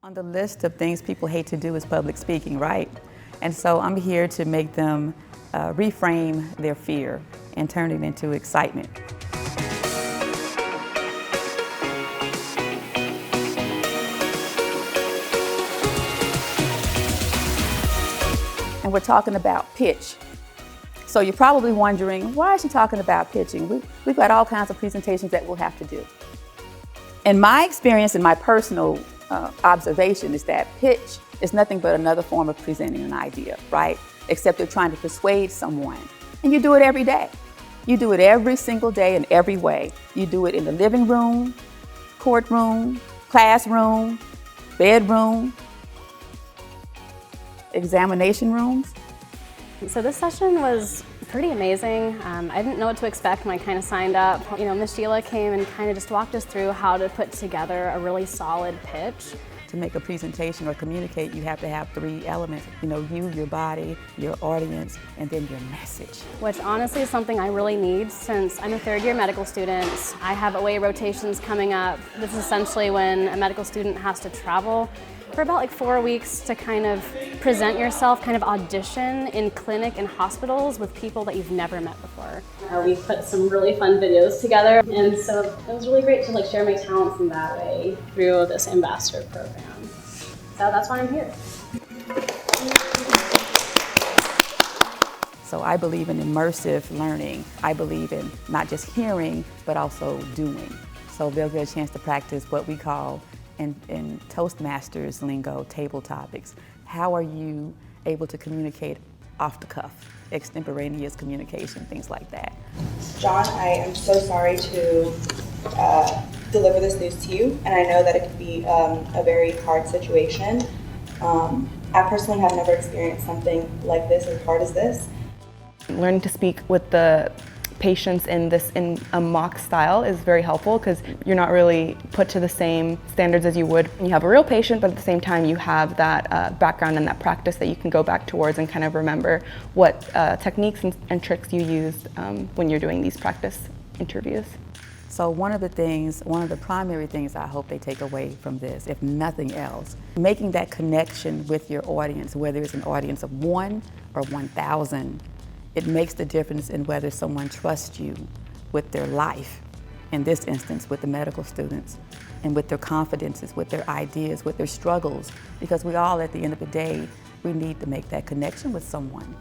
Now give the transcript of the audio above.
On the list of things people hate to do is public speaking, right? And so I'm here to make them reframe their fear and turn it into excitement. And we're talking about pitch. So you're probably wondering, why is she talking about pitching? We've got all kinds of presentations that we'll have to do. In my experience and my personal observation is that pitch is nothing but another form of presenting an idea, right? Except you're trying to persuade someone. And you do it every day. You do it every single day in every way. You do it in the living room, courtroom, classroom, bedroom, examination rooms. So this session was pretty amazing. I didn't know what to expect when I kind of signed up. You know, Miss Shelia came and kind of just walked us through how to put together a really solid pitch. To make a presentation or communicate, you have to have three elements. You know, you, your body, your audience, and then your message. Which honestly is something I really need since I'm a third-year medical student. I have OA rotations coming up. This is essentially when a medical student has to travel for about 4 weeks to kind of present yourself, kind of audition in clinic and hospitals with people that you've never met before. We put some really fun videos together, and so it was really great to share my talents in that way through this ambassador program. So that's why I'm here. So I believe in immersive learning. I believe in not just hearing, but also doing. So they'll get a chance to practice what we call in Toastmasters lingo, table topics. How are you able to communicate off the cuff, extemporaneous communication, things like that? John, I am so sorry to deliver this news to you, and I know that it could be a very hard situation. I personally have never experienced something like this, as hard as this. Learning to speak with the patients in a mock style is very helpful because you're not really put to the same standards as you would when you have a real patient, but at the same time you have that background and that practice that you can go back towards and kind of remember what techniques and tricks you used when you're doing these practice interviews. So one of the primary things I hope they take away from this, if nothing else, making that connection with your audience, whether it's an audience of 1 or 1,000, it makes the difference in whether someone trusts you with their life, in this instance with the medical students, and with their confidences, with their ideas, with their struggles, because we all, at the end of the day, we need to make that connection with someone.